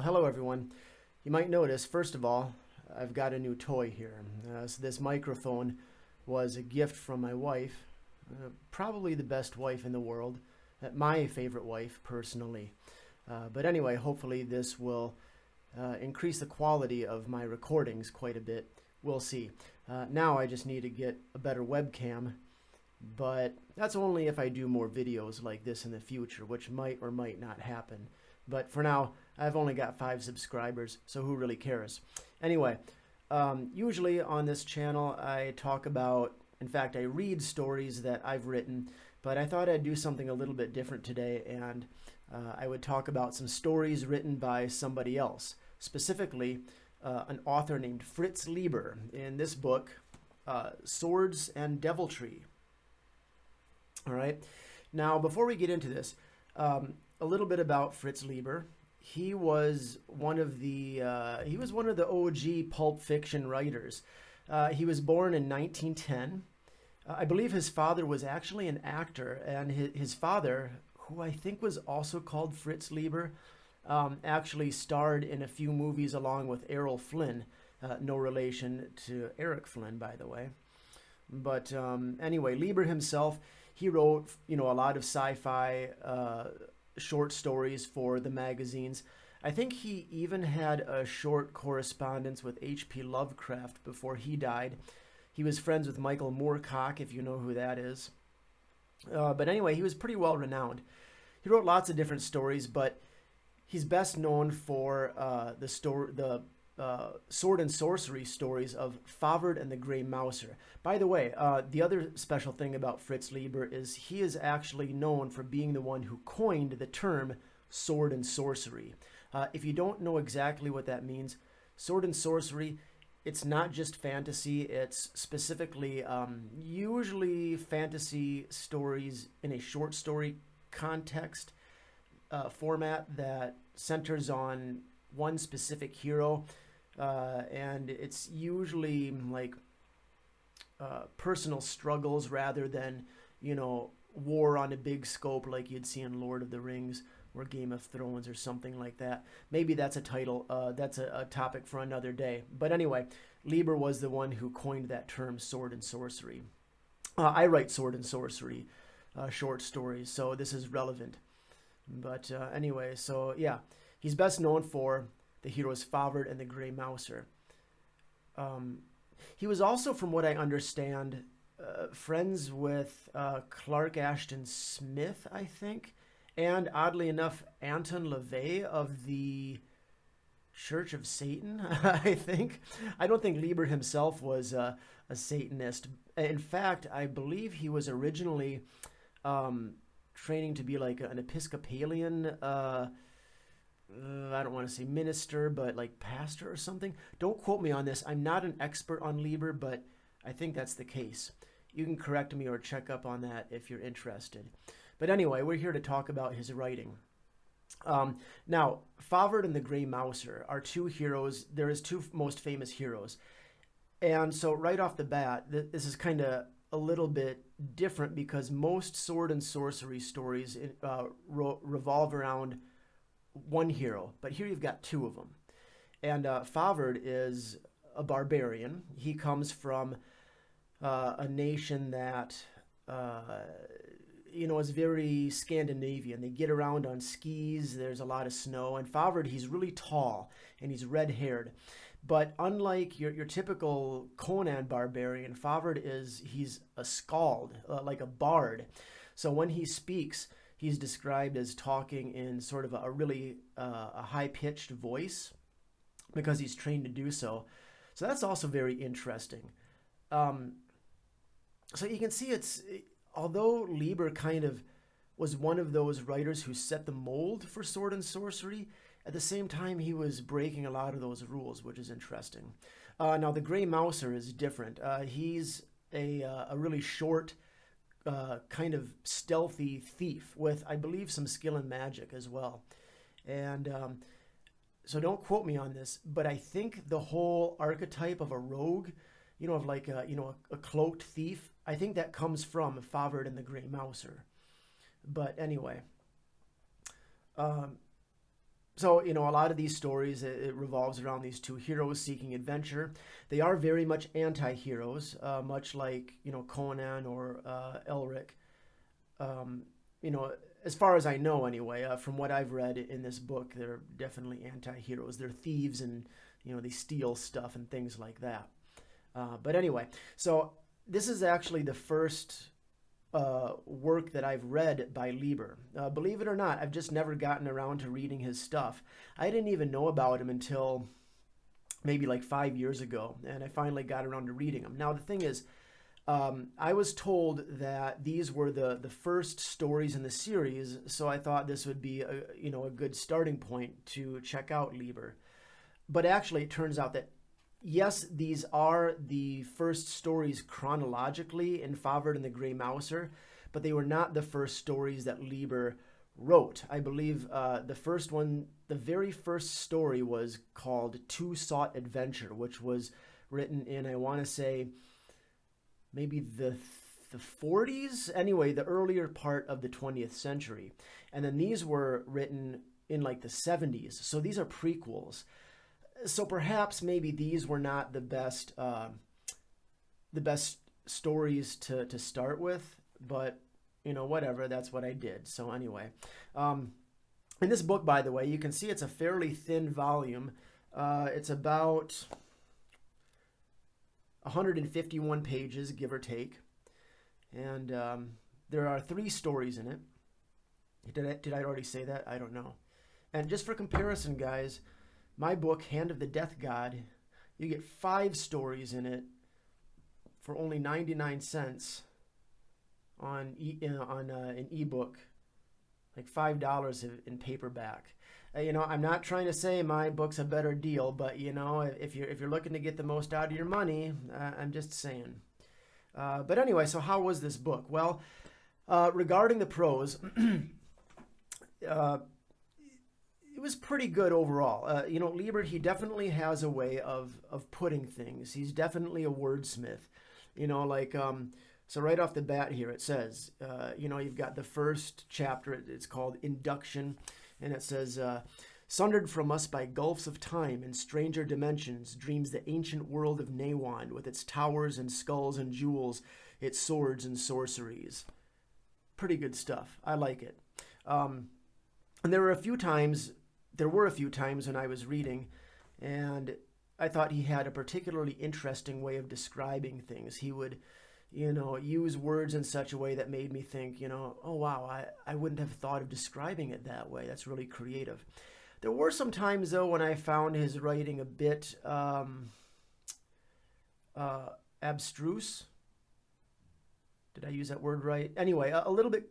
Hello everyone. You might notice, first of all, I've got a new toy here. So this microphone was a gift from my wife, probably the best wife in the world, my favorite wife personally. But anyway, hopefully this will increase the quality of my recordings quite a bit. We'll see. Now I just need to get a better webcam, but that's only if I do more videos like this in the future, which might or might not happen. But for now, I've only got 5 subscribers, so who really cares? Anyway, usually on this channel I talk about, in fact, I read stories that I've written, but I thought I'd do something a little bit different today, and I would talk about some stories written by somebody else, specifically an author named Fritz Leiber in this book, Swords and Deviltry. All right. Now, before we get into this, a little bit about Fritz Leiber. He was one of the OG pulp fiction writers. He was born in 1910. I believe his father was actually an actor, and his father, who I think was also called Fritz Leiber, actually starred in a few movies along with Errol Flynn. No relation to Eric Flynn, by the way. But anyway, Leiber himself, he wrote, a lot of sci-fi short stories for the magazines. I think he even had a short correspondence with H.P. Lovecraft before he died. He was friends with Michael Moorcock, if you know who that is. But anyway, he was pretty well renowned. He wrote lots of different stories, but he's best known for the sword and sorcery stories of Fafhrd and the Grey Mouser. By the way, the other special thing about Fritz Leiber is he is actually known for being the one who coined the term sword and sorcery. If you don't know exactly what that means, sword and sorcery, it's not just fantasy, it's specifically usually fantasy stories in a short story context format that centers on one specific hero, and it's usually like personal struggles rather than, war on a big scope like you'd see in Lord of the Rings or Game of Thrones or something like that. Maybe that's a title, that's a topic for another day. But anyway, Leiber was the one who coined that term, sword and sorcery. I write sword and sorcery short stories, so this is relevant. But anyway, so yeah, he's best known for the heroes Fafhrd and the Grey Mouser. He was also, from what I understand, friends with Clark Ashton Smith, I think, and oddly enough, Anton LaVey of the Church of Satan, I think. I don't think Leiber himself was a Satanist. In fact, I believe he was originally training to be like an Episcopalian I don't want to say minister, but like pastor or something. Don't quote me on this. I'm not an expert on Leiber, but I think that's the case. You can correct me or check up on that if you're interested. But anyway, we're here to talk about his writing. Now, Fafhrd and the Grey Mouser are two heroes. There is two most famous heroes. And so right off the bat, this is kind of a little bit different because most sword and sorcery stories revolve around one hero, but here you've got two of them. And Fafhrd is a barbarian. He comes from a nation that is very Scandinavian. They get around on skis. There's a lot of snow. And Fafhrd, he's really tall and he's red-haired. But unlike your typical Conan barbarian, Fafhrd he's a skald, like a bard. So when he speaks, he's described as talking in sort of a really high-pitched voice because he's trained to do so. So that's also very interesting. So you can see although Leiber kind of was one of those writers who set the mold for sword and sorcery, at the same time he was breaking a lot of those rules, which is interesting. Now the Grey Mouser is different. He's a really short, kind of stealthy thief with, I believe, some skill in magic as well. And so don't quote me on this, but I think the whole archetype of a rogue, of like a cloaked thief, I think that comes from Fafhrd and the Grey Mouser. But anyway, So, a lot of these stories, it revolves around these two heroes seeking adventure. They are very much anti-heroes, much like, Conan or Elric. Um, you know, as far as I know anyway, from what I've read in this book, they're definitely anti-heroes. They're thieves and, they steal stuff and things like that. But anyway, so this is actually the first work that I've read by Lieber. Believe it or not, I've just never gotten around to reading his stuff. I didn't even know about him until maybe like 5 years ago, and I finally got around to reading them. Now, the thing is, I was told that these were the first stories in the series, so I thought this would be a good starting point to check out Lieber. But actually, it turns out that yes, these are the first stories chronologically in Fafhrd and the Grey Mouser, but they were not the first stories that Lieber wrote. I believe the first one, the very first story was called Two Sought Adventure, which was written in, I want to say, maybe the 40s, anyway, the earlier part of the 20th century. And then these were written in like the 70s. So these are prequels. So perhaps maybe these were not the best stories to start with, but whatever, that's what I did. So anyway, in this book, by the way, you can see it's a fairly thin volume. It's about 151 pages, give or take. And there are 3 stories in it. Did I already say that? I don't know. And just for comparison, guys, my book, Hand of the Death God, you get 5 stories in it for only 99 cents on an ebook, like $5 in paperback. I'm not trying to say my book's a better deal, but if you're looking to get the most out of your money, I'm just saying. But anyway, so how was this book? Well, regarding the prose, it was pretty good overall. Lieber, he definitely has a way of putting things. He's definitely a wordsmith. So right off the bat here, it says, you've got the first chapter. It's called Induction. And it says, sundered from us by gulfs of time and stranger dimensions, dreams the ancient world of Nawan with its towers and skulls and jewels, its swords and sorceries. Pretty good stuff. I like it. And there were a few times when I was reading, and I thought he had a particularly interesting way of describing things. He would use words in such a way that made me think, oh wow, I wouldn't have thought of describing it that way. That's really creative. There were some times, though, when I found his writing a bit abstruse. Did I use that word right? Anyway, a little bit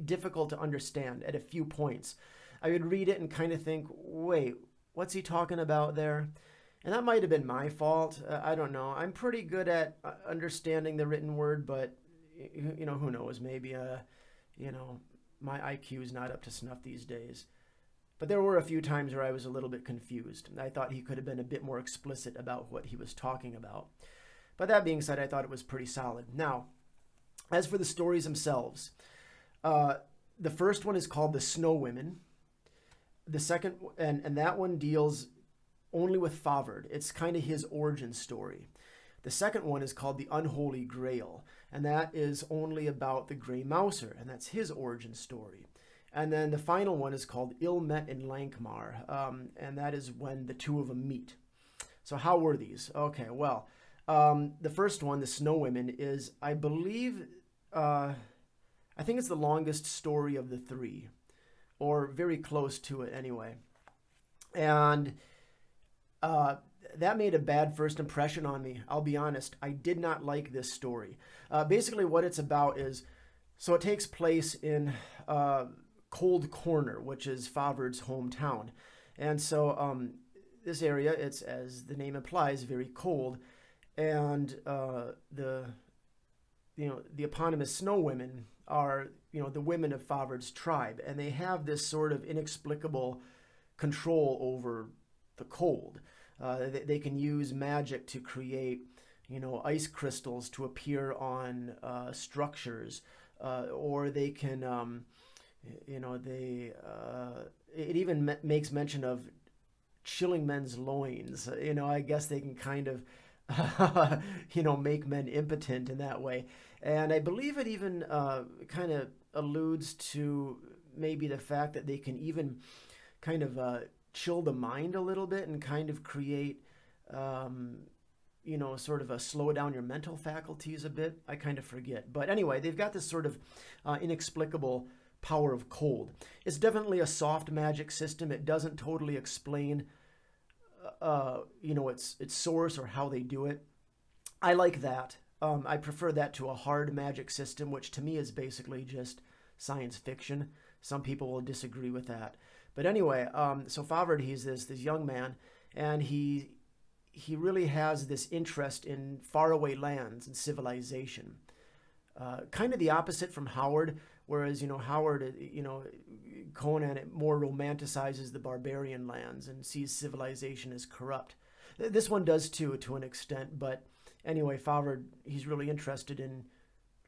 difficult to understand at a few points. I would read it and kind of think, wait, what's he talking about there? And that might have been my fault. I don't know. I'm pretty good at understanding the written word, but who knows? Maybe my IQ is not up to snuff these days. But there were a few times where I was a little bit confused. I thought he could have been a bit more explicit about what he was talking about. But that being said, I thought it was pretty solid. Now, as for the stories themselves, the first one is called The Snow Women. The second, and that one deals only with Fafhrd. It's kind of his origin story. The second one is called The Unholy Grail, and that is only about the Grey Mouser, and that's his origin story. And then the final one is called Ill Met in Lankmar, and that is when the two of them meet. So how were these? Okay, well, the first one, The Snow Women, is, I believe, I think it's the longest story of the 3, or very close to it anyway. And that made a bad first impression on me. I'll be honest. I did not like this story. Basically, what it's about is, so it takes place in Cold Corner, which is Fafhrd's hometown. And so this area, it's, as the name implies, very cold. And the eponymous Snow Women are, the women of Fafhrd's tribe. And they have this sort of inexplicable control over the cold. They can use magic to create, ice crystals to appear on structures, or they can, it even makes mention of chilling men's loins. I guess they can kind of, make men impotent in that way. And I believe it even kind of alludes to maybe the fact that they can even kind of chill the mind a little bit and kind of create, sort of a slow down your mental faculties a bit. I kind of forget. But anyway, they've got this sort of inexplicable power of cold. It's definitely a soft magic system. It doesn't totally explain, its source or how they do it. I like that. I prefer that to a hard magic system, which to me is basically just science fiction. Some people will disagree with that. But anyway, so Fafhrd, he's this young man, and he really has this interest in faraway lands and civilization. Kind of the opposite from Howard, whereas, Howard, Conan, it more romanticizes the barbarian lands and sees civilization as corrupt. This one does too, to an extent, but anyway, Fafhrd, he's really interested in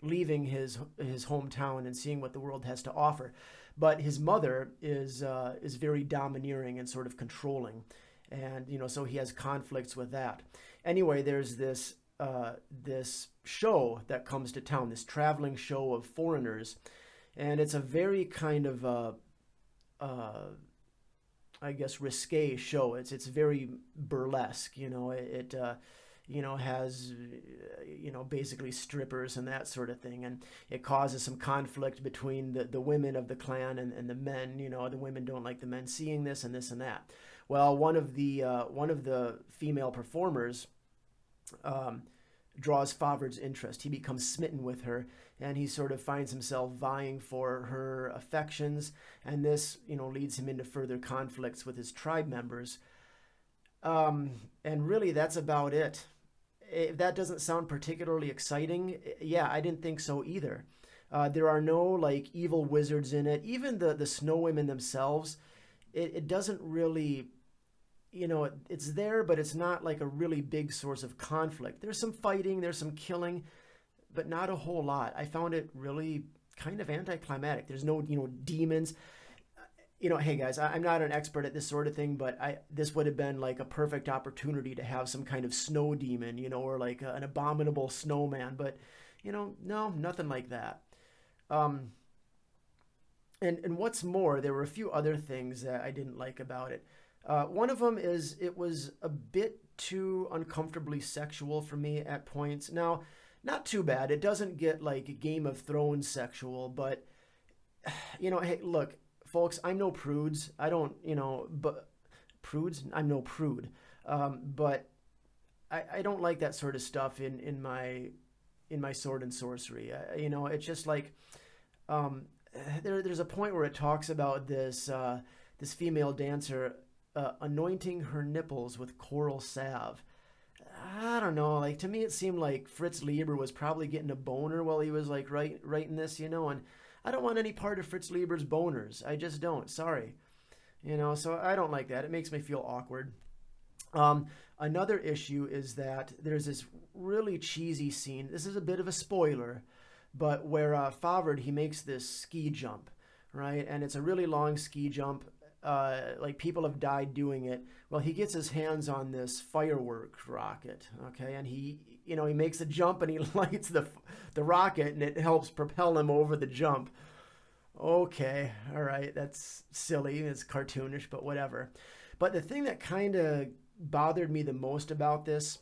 leaving his hometown and seeing what the world has to offer. But his mother is very domineering and sort of controlling, and so he has conflicts with that. Anyway, there's this show that comes to town, this traveling show of foreigners, and it's a very kind of I guess risque show. It's very burlesque. It has basically strippers and that sort of thing, and it causes some conflict between the women of the clan and the men. The women don't like the men seeing this and this and that. Well, one of the female performers draws Fafhrd's interest. He becomes smitten with her, and he sort of finds himself vying for her affections, and this leads him into further conflicts with his tribe members. And really, that's about it. If that doesn't sound particularly exciting, yeah, I didn't think so either. There are no like evil wizards in it. Even the snow women themselves, it doesn't really, it's there, but it's not like a really big source of conflict. There's some fighting, there's some killing, but not a whole lot. I found it really kind of anticlimactic. There's no, demons. Hey guys, I'm not an expert at this sort of thing, but this would have been like a perfect opportunity to have some kind of snow demon, or like an abominable snowman, but no, nothing like that. And what's more, there were a few other things that I didn't like about it. One of them is it was a bit too uncomfortably sexual for me at points. Now, not too bad. It doesn't get like Game of Thrones sexual, but hey, look, folks, I'm no prudes. I don't, but prudes. I'm no prude. But I don't like that sort of stuff in my sword and sorcery. It's just like there's a point where it talks about this female dancer anointing her nipples with coral salve. I don't know. Like, to me, it seemed like Fritz Leiber was probably getting a boner while he was like writing this, and I don't want any part of Fritz Leiber's boners. I just don't. Sorry. So I don't like that. It makes me feel awkward. Another issue is that there's this really cheesy scene. This is a bit of a spoiler, but where Fafhrd, he makes this ski jump, right? And it's a really long ski jump. Like people have died doing it. Well, he gets his hands on this firework rocket, okay, and he makes a jump and he lights the rocket and it helps propel him over the jump. Okay, all right, that's silly, it's cartoonish, but whatever. But the thing that kind of bothered me the most about this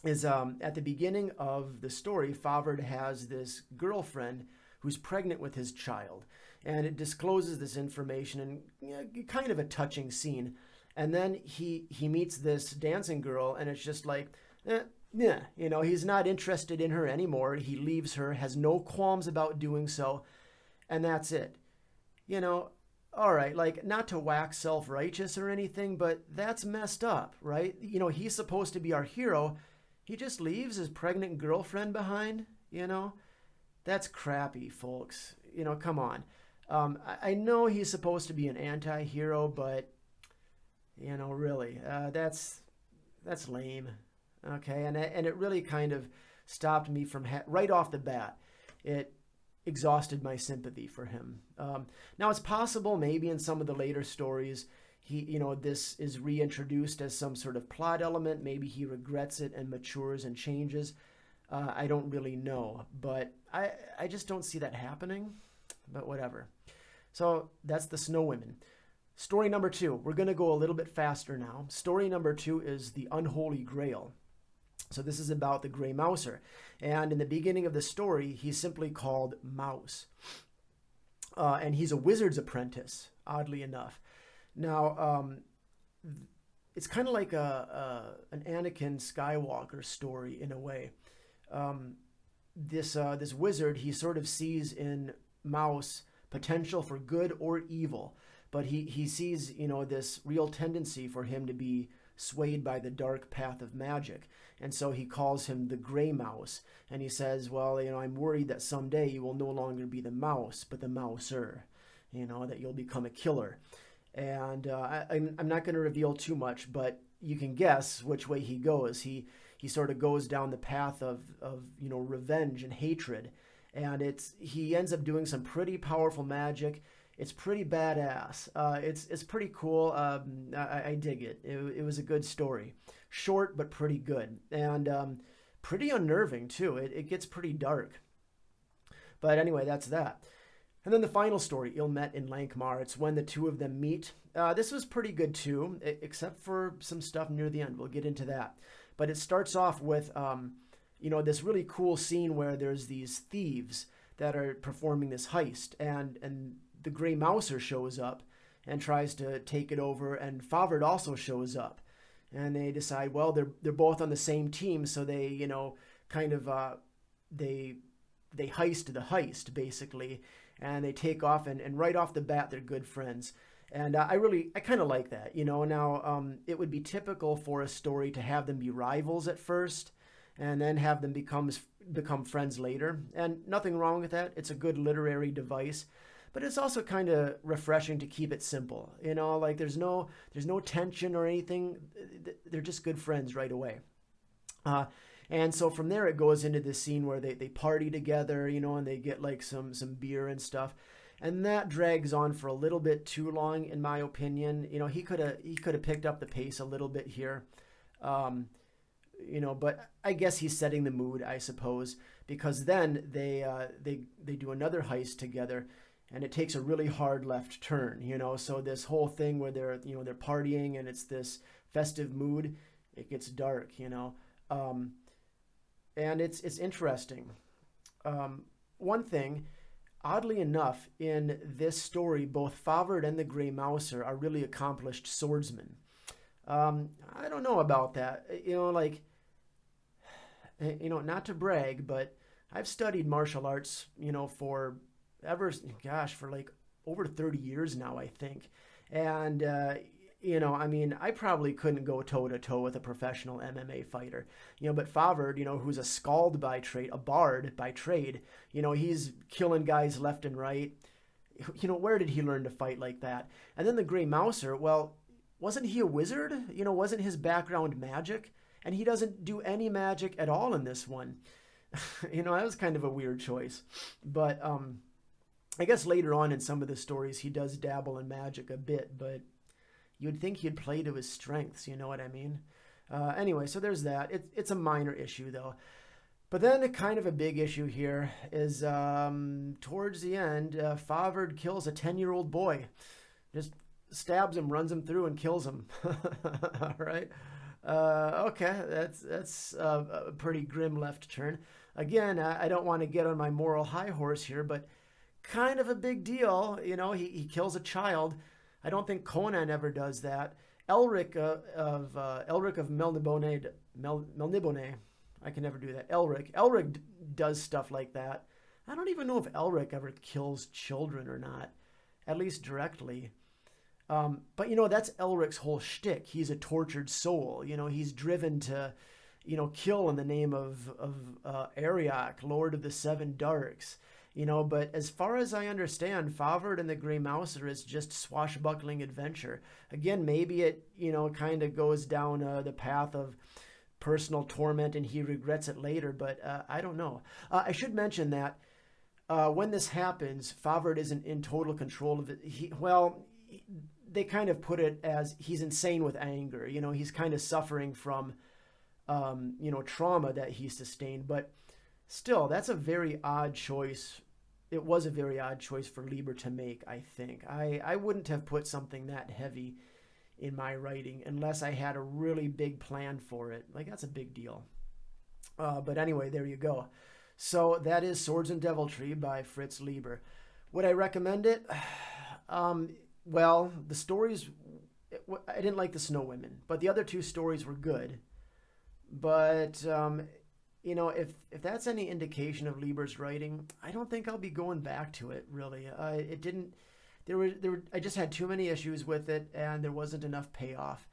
is at the beginning of the story, Fafhrd has this girlfriend who's pregnant with his child. And it discloses this information in kind of a touching scene. And then he meets this dancing girl, and it's just like, he's not interested in her anymore. He leaves her, has no qualms about doing so, and that's it. All right, like, not to wax self-righteous or anything, but that's messed up, right? He's supposed to be our hero. He just leaves his pregnant girlfriend behind, That's crappy, folks. Come on. I know he's supposed to be an anti-hero, but really, that's lame. Okay, and it really kind of stopped me from right off the bat. It exhausted my sympathy for him. Now it's possible maybe in some of the later stories this is reintroduced as some sort of plot element. Maybe he regrets it and matures and changes. I don't really know, but I just don't see that happening, but whatever. So that's the Snow Women. Story number 2. We're going to go a little bit faster now. Story number 2 is the Unholy Grail. So this is about the Grey Mouser. And in the beginning of the story, he's simply called Mouse. And he's a wizard's apprentice, oddly enough. Now, it's kind of like an Anakin Skywalker story in a way. This wizard, he sort of sees in Mouse potential for good or evil. But he sees, this real tendency for him to be swayed by the dark path of magic. And so he calls him the Grey Mouse. And he says, well, I'm worried that someday you will no longer be the mouse, but the mouser, that you'll become a killer. And I'm not going to reveal too much, but you can guess which way he goes. He sort of goes down the path of revenge and hatred. And he ends up doing some pretty powerful magic. It's pretty badass. It's pretty cool. I dig it. It was a good story. Short, but pretty good. And pretty unnerving, too. It gets pretty dark. But anyway, that's that. And then the final story, Ilmet in Lankmar. It's when the two of them meet. This was pretty good, too, except for some stuff near the end. We'll get into that. But it starts off with, this really cool scene where there's these thieves that are performing this heist. And the Grey Mouser shows up and tries to take it over, and Fafhrd also shows up, and they decide, well, they're both on the same team, so they they heist the heist basically, and they take off, and right off the bat they're good friends, and I kind of like that, Now it would be typical for a story to have them be rivals at first, and then have them become friends later, and nothing wrong with that. It's a good literary device. But it's also kind of refreshing to keep it simple. Like there's no tension or anything. They're just good friends right away. And so from there it goes into this scene where they party together, and they get like some beer and stuff. And that drags on for a little bit too long, in my opinion. He could have picked up the pace a little bit here. But I guess he's setting the mood, I suppose, because then they do another heist together. And it takes a really hard left turn, So this whole thing where they're partying and it's this festive mood, it gets dark, And it's interesting. One thing, oddly enough, in this story, both Fafhrd and the Grey Mouser are really accomplished swordsmen. I don't know about that. Not to brag, but I've studied martial arts, for like over 30 years now, I think. And, I probably couldn't go toe to toe with a professional MMA fighter, but Fafhrd, who's a skald by trade, a bard by trade, he's killing guys left and right. Where did he learn to fight like that? And then the Grey Mouser, well, wasn't he a wizard? Wasn't his background magic? And he doesn't do any magic at all in this one. That was kind of a weird choice. But, I guess later on in some of the stories, he does dabble in magic a bit, but you'd think he'd play to his strengths, you know what I mean? Anyway, so there's that. It's a minor issue, though. But then a kind of a big issue here is towards the end, Fafhrd kills a 10-year-old boy. Just stabs him, runs him through, and kills him. All right? Okay, that's a pretty grim left turn. Again, I don't want to get on my moral high horse here, but kind of a big deal. He kills a child. I don't think Conan ever does that. Elric of Melnibone, I can never do that. Elric does stuff like that. I don't even know if Elric ever kills children or not, at least directly. But that's Elric's whole shtick. He's a tortured soul. He's driven to, kill in the name of Ariok, Lord of the Seven Darks. But as far as I understand, Fafhrd and the Grey Mouser is just swashbuckling adventure. Again, maybe it, kind of goes down the path of personal torment and he regrets it later, but I don't know. I should mention that When this happens, Fafhrd isn't in total control of it. They kind of put it as he's insane with anger. He's kind of suffering from, trauma that he sustained. But still, that's a very odd choice. It was a very odd choice for Leiber to make, I think. I wouldn't have put something that heavy in my writing unless I had a really big plan for it. Like, that's a big deal. But anyway, there you go. So that is Swords and Deviltry by Fritz Leiber. Would I recommend it? Well, the stories, I didn't like the Snow Women, but the other two stories were good. But, if that's any indication of Leiber's writing, I don't think I'll be going back to it, really. It didn't, I just had too many issues with it, and there wasn't enough payoff.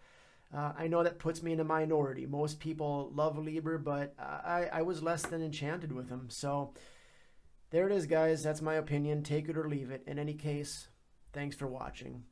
I know that puts me in a minority. Most people love Leiber, but I was less than enchanted with him. So there it is, guys. That's my opinion. Take it or leave it. In any case, thanks for watching.